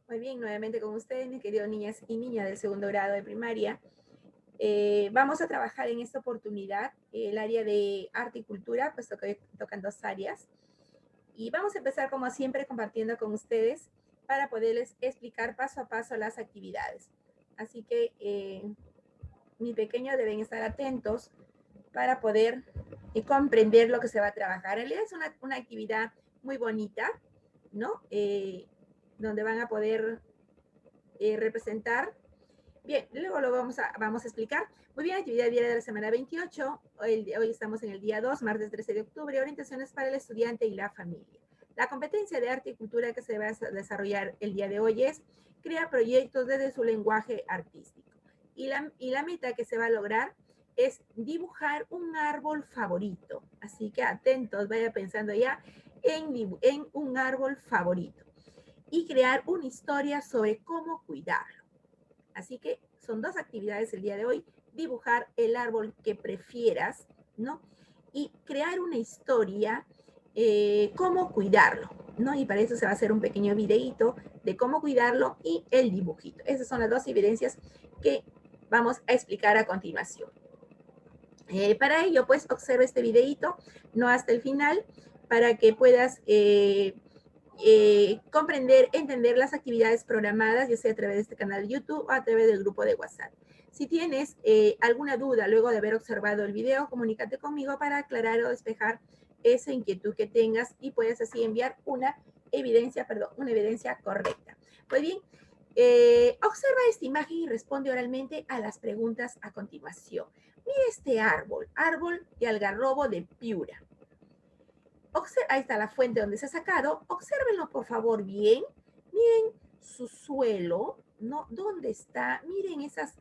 Muy bien, nuevamente con ustedes, mis queridos niñas y niñas del segundo grado de primaria. Vamos a trabajar en esta oportunidad el área de arte y cultura, puesto que tocan dos áreas. Y vamos a empezar, como siempre, compartiendo con ustedes para poderles explicar paso a paso las actividades. Así que mis pequeños deben estar atentos para poder comprender lo que se va a trabajar. En realidad es una actividad muy bonita, ¿no? Donde van a poder representar. Bien, luego lo vamos a explicar. Muy bien, actividad diaria de la semana 28. Hoy estamos en el día 2, martes 13 de octubre, orientaciones para el estudiante y la familia. La competencia de arte y cultura que se va a desarrollar el día de hoy es crear proyectos desde su lenguaje artístico. Y la meta que se va a lograr es dibujar un árbol favorito. Así que atentos, vaya pensando ya en un árbol favorito. Y crear una historia sobre cómo cuidarlo. Así que son dos actividades el día de hoy: dibujar el árbol que prefieras, ¿no? Y crear una historia, cómo cuidarlo, ¿no? Y para eso se va a hacer un pequeño videíto de cómo cuidarlo y el dibujito. Esas son las dos evidencias que vamos a explicar a continuación. Para ello, pues, observa este videíto, no hasta el final, para que puedas comprender, entender las actividades programadas, ya sea a través de este canal de YouTube o a través del grupo de WhatsApp. Si tienes alguna duda luego de haber observado el video, comunícate conmigo para aclarar o despejar esa inquietud que tengas y puedes así enviar una evidencia correcta. Pues bien, observa esta imagen y responde oralmente a las preguntas a continuación. Mira este árbol de algarrobo de Piura. Ahí está la fuente donde se ha sacado. Obsérvenlo, por favor, bien. Miren su suelo, ¿no? ¿Dónde está? Miren esas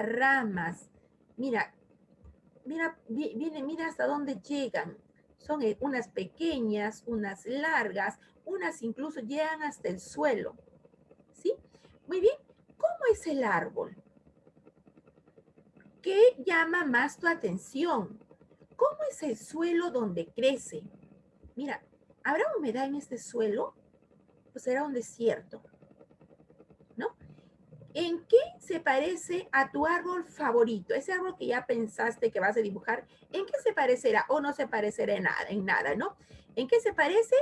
ramas. Mira, mira hasta dónde llegan. Son unas pequeñas, unas largas, unas incluso llegan hasta el suelo. ¿Sí? Muy bien. ¿Cómo es el árbol? ¿Qué llama más tu atención? ¿Cómo es el suelo donde crece? Mira, ¿habrá humedad en este suelo? Pues será un desierto, ¿no? ¿En qué se parece a tu árbol favorito? Ese árbol que ya pensaste que vas a dibujar, ¿en qué se parecerá o no se parecerá en nada, ¿no? ¿En qué se parece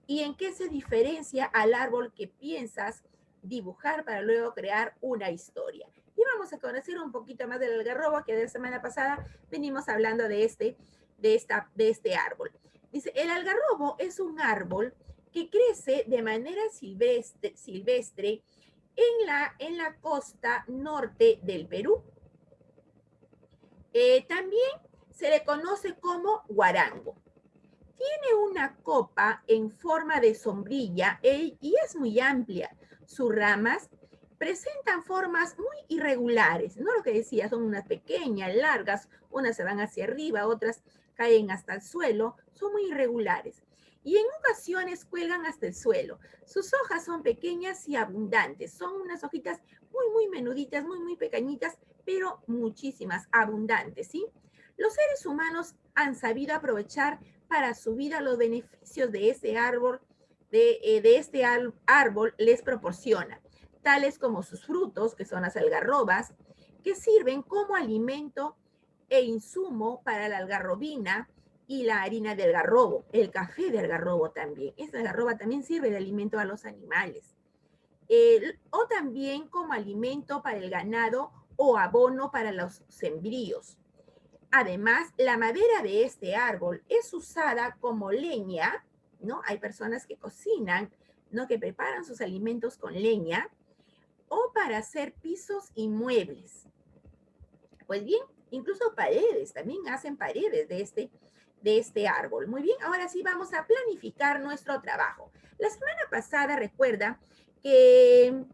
y en qué se diferencia al árbol que piensas dibujar para luego crear una historia? Y vamos a conocer un poquito más del algarrobo, que de la semana pasada venimos hablando de este árbol. Dice, el algarrobo es un árbol que crece de manera silvestre en la costa norte del Perú. También se le conoce como guarango. Tiene una copa en forma de sombrilla y es muy amplia. Sus ramas presentan formas muy irregulares, no lo que decía, son unas pequeñas, largas, unas se van hacia arriba, otras caen hasta el suelo, son muy irregulares. Y en ocasiones cuelgan hasta el suelo. Sus hojas son pequeñas y abundantes, son unas hojitas muy menuditas, muy pequeñitas, pero muchísimas, abundantes, ¿sí? Los seres humanos han sabido aprovechar para su vida los beneficios de este árbol, árbol les proporciona, tales como sus frutos, que son las algarrobas, que sirven como alimento e insumo para la algarrobina y la harina de algarrobo, el café de algarrobo también. Esta algarroba también sirve de alimento a los animales. O también como alimento para el ganado o abono para los sembríos. Además, la madera de este árbol es usada como leña, ¿no? Hay personas que cocinan, ¿no? Que preparan sus alimentos con leña o para hacer pisos y muebles. Pues bien, incluso paredes, también hacen paredes de este árbol. Muy bien, ahora sí vamos a planificar nuestro trabajo. La semana pasada, recuerda que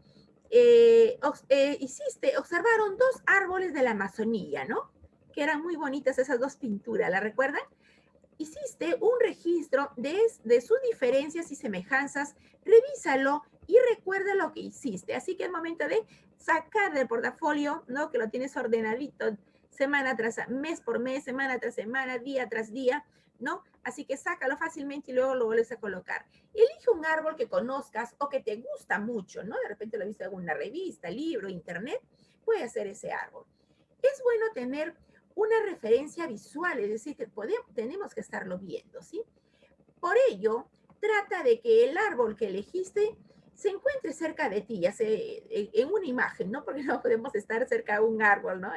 observaron dos árboles de la Amazonía, ¿no? Que eran muy bonitas esas dos pinturas, ¿la recuerdan? Hiciste un registro de sus diferencias y semejanzas, revísalo y recuerda lo que hiciste. Así que es momento de sacar del portafolio, ¿no? Que lo tienes ordenadito, semana tras mes por mes, semana tras semana, día tras día, ¿no? Así que sácalo fácilmente y luego lo vuelves a colocar. Elige un árbol que conozcas o que te gusta mucho, ¿no? De repente lo viste en alguna revista, libro, internet, puede ser ese árbol. Es bueno tener una referencia visual, es decir, que tenemos que estarlo viendo, ¿sí? Por ello, trata de que el árbol que elegiste se encuentre cerca de ti, ya sea en una imagen, ¿no? Porque no podemos estar cerca de un árbol, ¿no?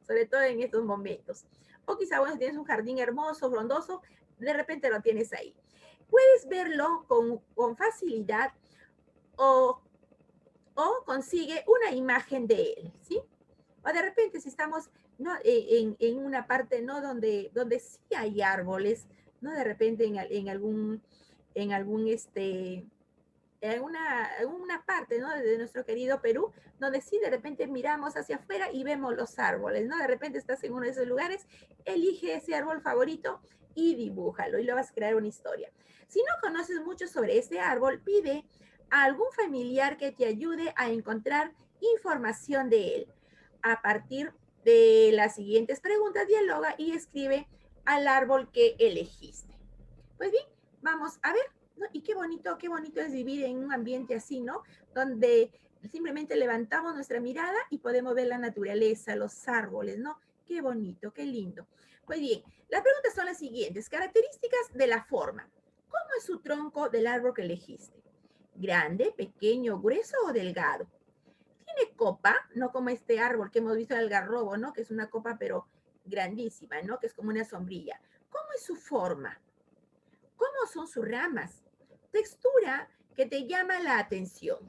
Sobre todo en estos momentos. O quizá, bueno, si tienes un jardín hermoso, frondoso, de repente lo tienes ahí. Puedes verlo con facilidad o, o consigue una imagen de él, ¿sí? O de repente si estamos, ¿no? En una parte, ¿no? Donde sí hay árboles, ¿no? De repente en algún en una parte, ¿no? De nuestro querido Perú, donde sí de repente miramos hacia afuera y vemos los árboles, ¿no? De repente estás en uno de esos lugares, elige ese árbol favorito y dibújalo y lo vas a crear una historia. Si no conoces mucho sobre ese árbol, pide a algún familiar que te ayude a encontrar información de él. A partir de las siguientes preguntas, dialoga y escribe al árbol que elegiste. Pues bien, vamos a ver, ¿no? Y qué bonito es vivir en un ambiente así, ¿no? Donde simplemente levantamos nuestra mirada y podemos ver la naturaleza, los árboles, ¿no? Qué bonito, qué lindo. Pues bien, las preguntas son las siguientes. Características de la forma. ¿Cómo es su tronco del árbol que elegiste? ¿Grande, pequeño, grueso o delgado? ¿Tiene copa? No como este árbol que hemos visto en el algarrobo, ¿no? Que es una copa pero grandísima, ¿no? Que es como una sombrilla. ¿Cómo es su forma? ¿Cómo son sus ramas? Textura que te llama la atención.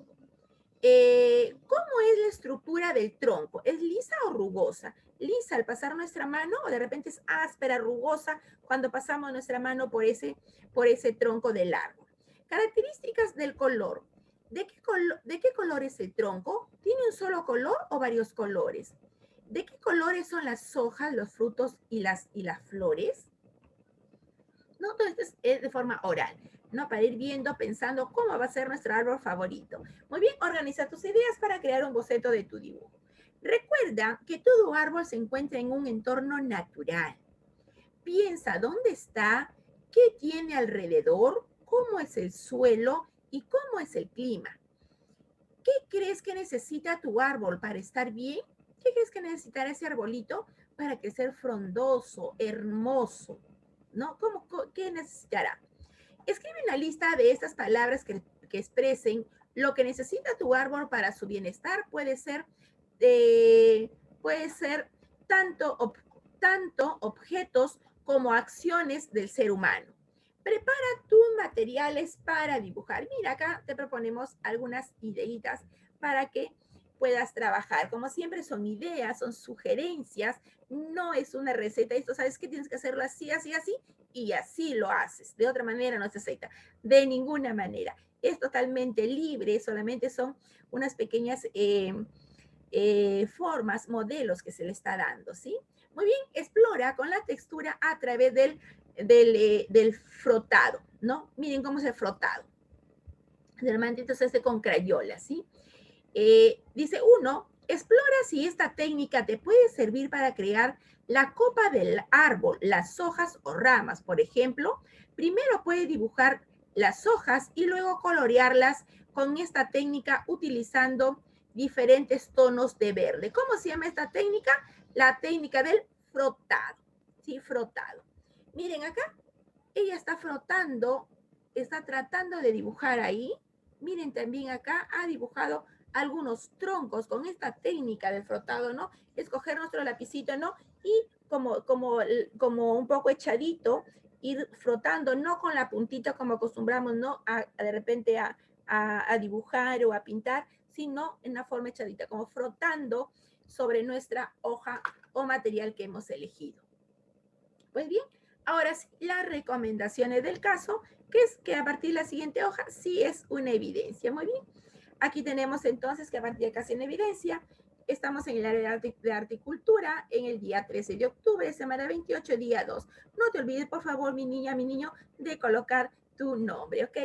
¿Cómo es la estructura del tronco? ¿Es lisa o rugosa? Lisa al pasar nuestra mano o de repente es áspera, rugosa cuando pasamos nuestra mano por ese tronco del árbol. Características del color. ¿De qué color es el tronco? ¿Tiene un solo color o varios colores? ¿De qué colores son las hojas, los frutos y las flores? ¿No? Todo esto es de forma oral, ¿no? Para ir viendo, pensando cómo va a ser nuestro árbol favorito. Muy bien, organiza tus ideas para crear un boceto de tu dibujo. Recuerda que todo árbol se encuentra en un entorno natural. Piensa dónde está, qué tiene alrededor, cómo es el suelo y cómo es el clima. ¿Qué crees que necesita tu árbol para estar bien? ¿Qué crees que necesitará ese arbolito para crecer frondoso, hermoso? ¿No? ¿Qué necesitará? Escribe una lista de estas palabras que expresen lo que necesita tu árbol para su bienestar. Eh, puede ser tanto objetos como acciones del ser humano. Prepara tus materiales para dibujar. Mira, acá te proponemos algunas ideitas para que puedas trabajar. Como siempre son ideas, son sugerencias, no es una receta. Esto sabes que tienes que hacerlo así, así, así, y así lo haces. De otra manera no se acepta. De ninguna manera. Es totalmente libre, solamente son unas pequeñas formas, modelos que se le está dando, ¿sí? Muy bien, explora con la textura a través del frotado, ¿no? Miren cómo es el frotado. Normalmente se hace con crayola, ¿sí? Dice uno, explora si esta técnica te puede servir para crear la copa del árbol, las hojas o ramas. Por ejemplo, primero puede dibujar las hojas y luego colorearlas con esta técnica utilizando diferentes tonos de verde. ¿Cómo se llama esta técnica? La técnica del frotado. Sí, frotado. Miren acá, ella está frotando, está tratando de dibujar ahí. Miren también acá, ha dibujado algunos troncos con esta técnica del frotado, ¿no? Escoger nuestro lapicito, ¿no? Y como un poco echadito, ir frotando, no con la puntita como acostumbramos, ¿no? De repente a dibujar o a pintar, sino en una forma echadita, como frotando sobre nuestra hoja o material que hemos elegido. Pues bien, ahora sí, las recomendaciones del caso, que es que a partir de la siguiente hoja sí es una evidencia. Muy bien. Aquí tenemos entonces que a partir de casi en evidencia, estamos en el área de articultura en el día 13 de octubre, semana 28, día 2. No te olvides, por favor, mi niña, mi niño, de colocar tu nombre, ¿ok?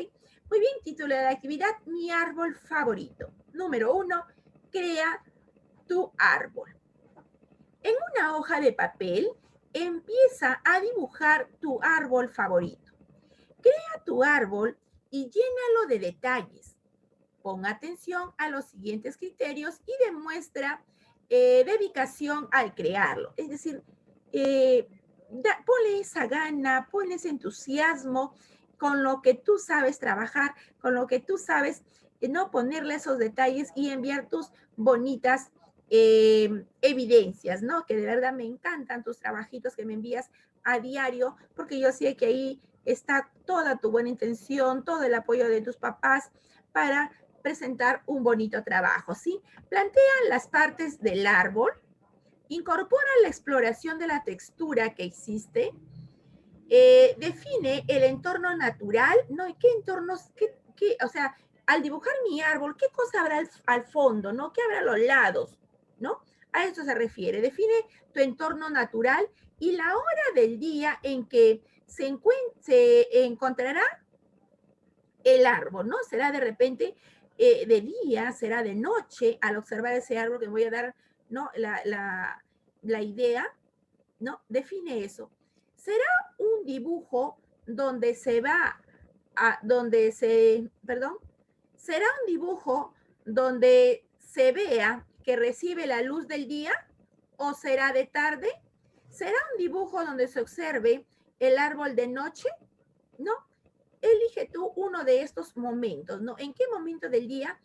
Muy bien, título de la actividad, mi árbol favorito. Número 1, crea tu árbol. En una hoja de papel, empieza a dibujar tu árbol favorito. Crea tu árbol y llénalo de detalles. Pon atención a los siguientes criterios y demuestra dedicación al crearlo. Es decir, ponle esa gana, ponle ese entusiasmo con lo que tú sabes trabajar, con lo que tú sabes, no ponerle esos detalles y enviar tus bonitas evidencias, ¿no? Que de verdad me encantan tus trabajitos que me envías a diario, porque yo sé que ahí está toda tu buena intención, todo el apoyo de tus papás para presentar un bonito trabajo, ¿sí? Plantea las partes del árbol, incorpora la exploración de la textura que existe, define el entorno natural, ¿no? ¿Y qué entornos, o sea, al dibujar mi árbol, qué cosa habrá al fondo, ¿no? ¿Qué habrá a los lados, ¿no? A eso se refiere. Define tu entorno natural y la hora del día en que se encontrará el árbol, ¿no? Será de repente de día, será de noche, al observar ese árbol que voy a dar, ¿no? La idea, ¿no? Define eso. Será un dibujo donde se va perdón, será un dibujo donde se vea que recibe la luz del día o será de tarde. Será un dibujo donde se observe el árbol de noche, ¿no? Elige tú uno de estos momentos, ¿no? ¿En qué momento del día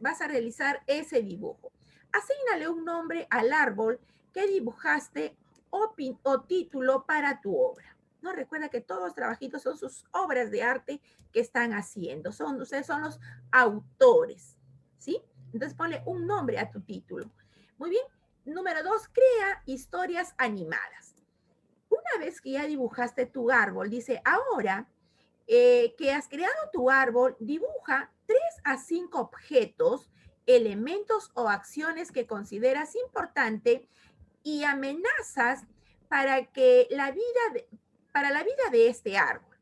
vas a realizar ese dibujo? Asígnale un nombre al árbol que dibujaste o título para tu obra, ¿no? Recuerda que todos los trabajitos son sus obras de arte que están haciendo. Ustedes son los autores, ¿sí? Entonces ponle un nombre a tu título. Muy bien. Número 2, crea historias animadas. Una vez que ya dibujaste tu árbol, dice, ahora que has creado tu árbol, dibuja 3 a 5 objetos, elementos o acciones que consideras importante y amenazas para para la vida de este árbol.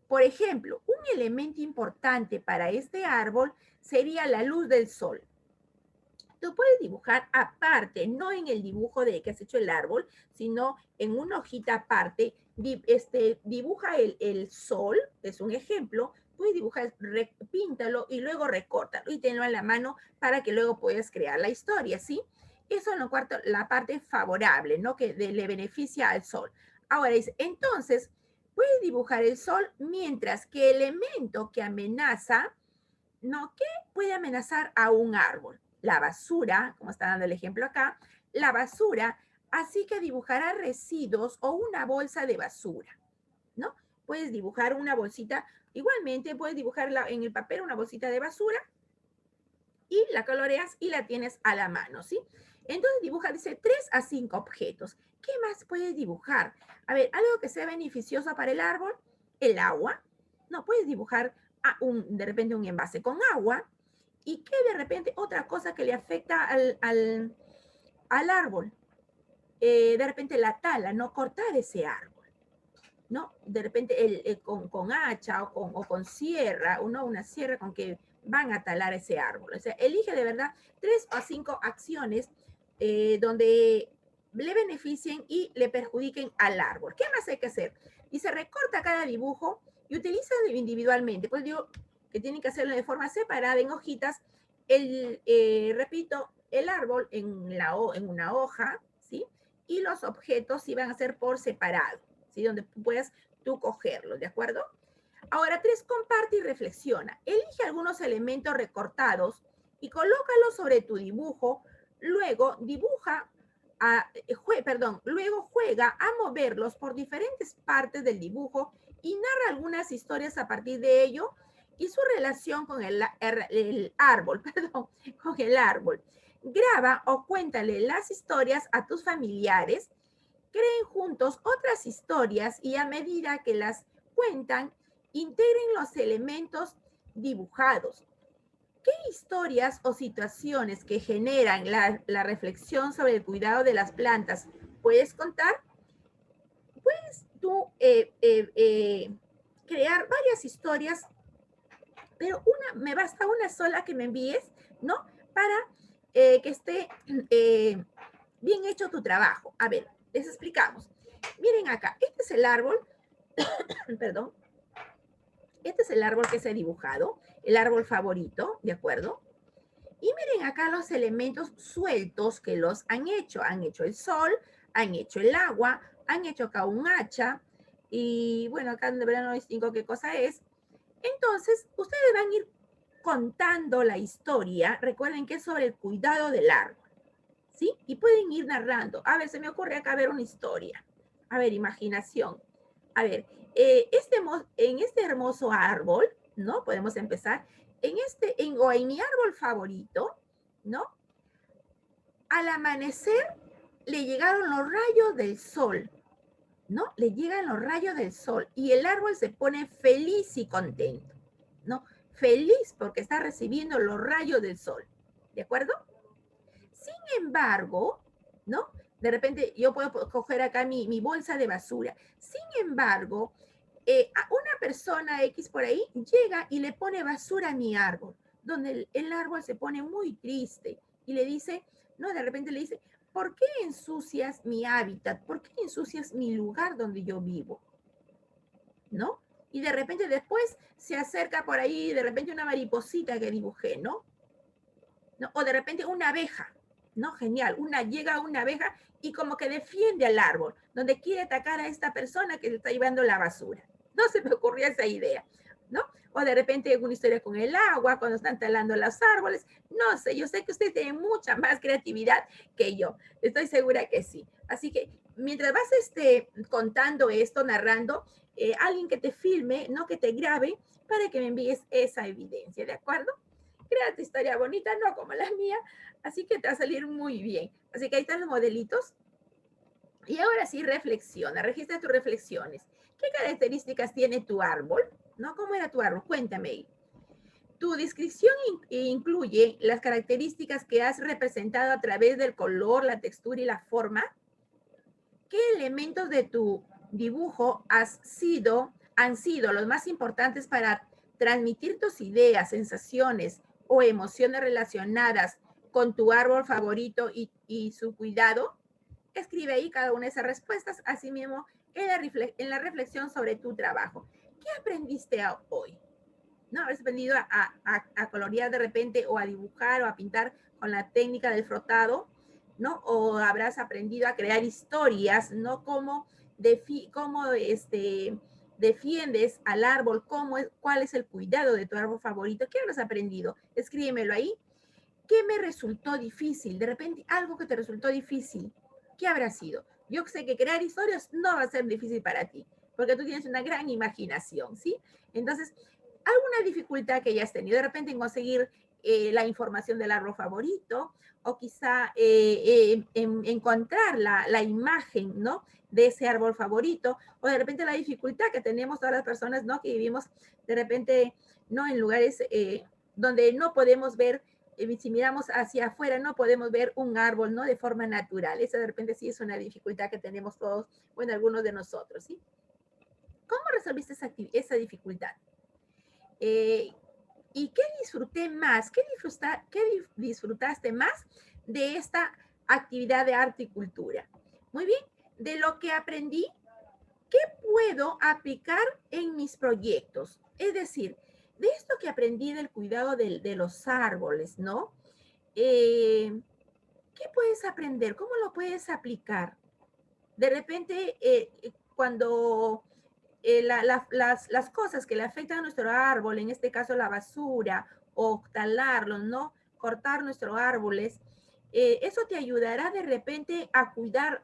Por ejemplo, un elemento importante para este árbol sería la luz del sol. Tú puedes dibujar aparte, no en el dibujo de que has hecho el árbol, sino en una hojita aparte. Dibuja el sol, es un ejemplo. Puedes dibujar, píntalo y luego recórtalo y tenlo en la mano para que luego puedas crear la historia, ¿sí? Eso en lo cuarto, la parte favorable, ¿no? Que le beneficia al sol. Ahora dice, entonces, puedes dibujar el sol mientras que elemento que amenaza, ¿no? ¿Qué puede amenazar a un árbol? La basura, como está dando el ejemplo acá, la basura, así que dibujará residuos o una bolsa de basura, ¿no? Puedes dibujar una bolsita, igualmente puedes dibujarla en el papel una bolsita de basura y la coloreas y la tienes a la mano, ¿sí? Entonces dibuja, dice, 3 a 5 objetos. ¿Qué más puedes dibujar? A ver, algo que sea beneficioso para el árbol, el agua. No, puedes dibujar de repente un envase con agua y que de repente otra cosa que le afecta al árbol. De repente la tala, no cortar ese árbol, ¿no? De repente con hacha o con sierra, una sierra con que van a talar ese árbol. O sea, elige de verdad 3 a 5 acciones donde le beneficien y le perjudiquen al árbol. ¿Qué más hay que hacer? Y se recorta cada dibujo y utiliza individualmente. Pues digo que tienen que hacerlo de forma separada en hojitas. Repito, el árbol en una hoja, ¿sí? Y los objetos sí van a ser por separado, ¿sí? Donde puedas tú cogerlos, ¿de acuerdo? Ahora, 3, comparte y reflexiona. Elige algunos elementos recortados y colócalos sobre tu dibujo. Luego luego juega a moverlos por diferentes partes del dibujo y narra algunas historias a partir de ello y su relación con el árbol, perdón, con el árbol. Graba o cuéntale las historias a tus familiares. Creen juntos otras historias y a medida que las cuentan, integren los elementos dibujados. ¿Qué historias o situaciones que generan la reflexión sobre el cuidado de las plantas puedes contar? Puedes tú crear varias historias, pero me basta una sola que me envíes, ¿no? Para que esté bien hecho tu trabajo. A ver, Les explicamos. Miren acá, este es el árbol, perdón, este es el árbol que se ha dibujado, el árbol favorito, ¿de acuerdo? Y miren acá los elementos sueltos que los han hecho. Han hecho el sol, han hecho el agua, han hecho acá un hacha. Y bueno, acá de verdad no distingo qué cosa es. Entonces, ustedes van a ir contando la historia. Recuerden que es sobre el cuidado del árbol. ¿Sí? Y pueden ir narrando. A ver, se me ocurre acá ver una historia. A ver, imaginación. A ver, en este hermoso árbol, ¿no? Podemos empezar. En mi árbol favorito, ¿no? Al amanecer le llegaron los rayos del sol, ¿no? Le llegan los rayos del sol y el árbol se pone feliz y contento, ¿no? Feliz porque está recibiendo los rayos del sol, ¿de acuerdo? Sin embargo, ¿no? De repente yo puedo coger acá mi bolsa de basura. Sin embargo, a una persona X por ahí llega y le pone basura a mi árbol, donde el árbol se pone muy triste y le dice, ¿no? De repente le dice, ¿por qué ensucias mi hábitat? ¿Por qué ensucias mi lugar donde yo vivo? ¿No? Y de repente después se acerca por ahí, de repente una mariposita que dibujé, ¿no? ¿No? O de repente una abeja, ¿no? Genial, llega una abeja y como que defiende al árbol, donde quiere atacar a esta persona que le está llevando la basura. No se me ocurrió esa idea, ¿no? O de repente una historia con el agua, cuando están talando los árboles. No sé, yo sé que ustedes tienen mucha más creatividad que yo. Estoy segura que sí. Así que mientras vas contando esto, narrando, alguien que te filme, no que te grabe, para que me envíes esa evidencia, ¿de acuerdo? Crea tu historia bonita, no como la mía, así que te va a salir muy bien. Así que ahí están los modelitos. Y ahora sí, reflexiona, registra tus reflexiones. ¿Qué características tiene tu árbol? ¿No? ¿Cómo era tu árbol? Cuéntame. Tu descripción incluye las características que has representado a través del color, la textura y la forma. ¿Qué elementos de tu dibujo han sido los más importantes para transmitir tus ideas, sensaciones o emociones relacionadas con tu árbol favorito y su cuidado? Escribe ahí cada una de esas respuestas, asimismo en la reflexión sobre tu trabajo. ¿Qué aprendiste hoy? ¿No? Habrás aprendido a colorear de repente o a dibujar o a pintar con la técnica del frotado, ¿no? O habrás aprendido a crear historias, ¿no? Cómo defiendes al árbol, cuál es el cuidado de tu árbol favorito. ¿Qué habrás aprendido? Escríbemelo ahí. ¿Qué me resultó difícil? De repente, algo que te resultó difícil. ¿Qué habrá sido? Yo sé que crear historias no va a ser difícil para ti, porque tú tienes una gran imaginación, ¿sí? Entonces, alguna dificultad que hayas tenido de repente en conseguir la información del árbol favorito, o quizá en encontrar la imagen, ¿no? De ese árbol favorito, o de repente la dificultad que tenemos todas las personas, ¿no? Que vivimos de repente, ¿no? En lugares donde no podemos ver, si miramos hacia afuera, no podemos ver un árbol, ¿no? De forma natural. Esa de repente sí es una dificultad que tenemos todos, bueno, algunos de nosotros, ¿sí? ¿Cómo resolviste esa dificultad? ¿Y qué disfruté más? ¿Qué disfrutaste más de esta actividad de arte y cultura? Muy bien, de lo que aprendí, ¿qué puedo aplicar en mis proyectos? Es decir, de esto que aprendí del cuidado de los árboles, ¿no? ¿Qué puedes aprender? ¿Cómo lo puedes aplicar? De repente, cuando las cosas que le afectan a nuestro árbol, en este caso la basura, o talarlos, ¿no? Cortar nuestros árboles, eso te ayudará de repente a cuidar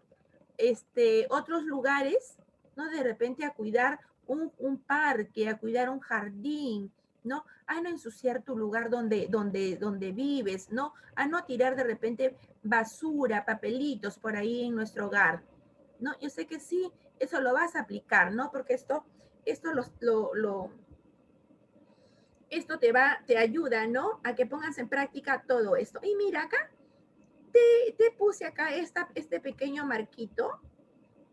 otros lugares, ¿no? De repente a cuidar un parque, a cuidar un jardín, ¿no? A no ensuciar tu lugar donde vives, ¿no? A no tirar de repente basura, papelitos por ahí en nuestro hogar, ¿no? Yo sé que sí, eso lo vas a aplicar, ¿no? Porque esto te ayuda, ¿no? A que pongas en práctica todo esto. Y mira acá, te puse acá este pequeño marquito,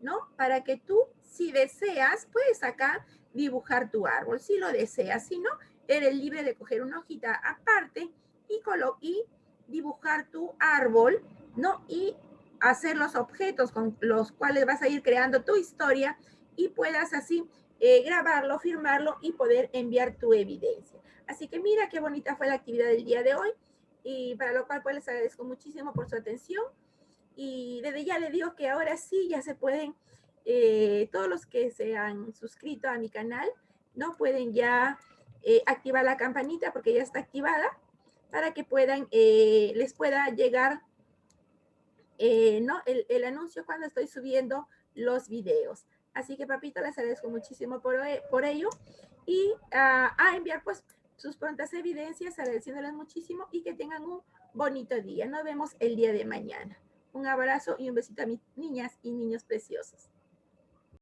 ¿no? Para que tú, si deseas, puedes acá dibujar tu árbol, si lo deseas. Si no, eres libre de coger una hojita aparte y dibujar tu árbol, ¿no? Y hacer los objetos con los cuales vas a ir creando tu historia y puedas así grabarlo, firmarlo y poder enviar tu evidencia. Así que mira qué bonita fue la actividad del día de hoy y para lo cual pues les agradezco muchísimo por su atención y desde ya les digo que ahora sí ya se pueden, todos los que se han suscrito a mi canal, ¿no? Pueden ya activar la campanita porque ya está activada para que puedan, les pueda llegar ¿no? El anuncio cuando estoy subiendo los videos. Así que, papito, les agradezco muchísimo por ello. Y a enviar, pues, sus prontas evidencias, agradeciéndoles muchísimo y que tengan un bonito día. Nos vemos el día de mañana. Un abrazo y un besito a mis niñas y niños preciosos.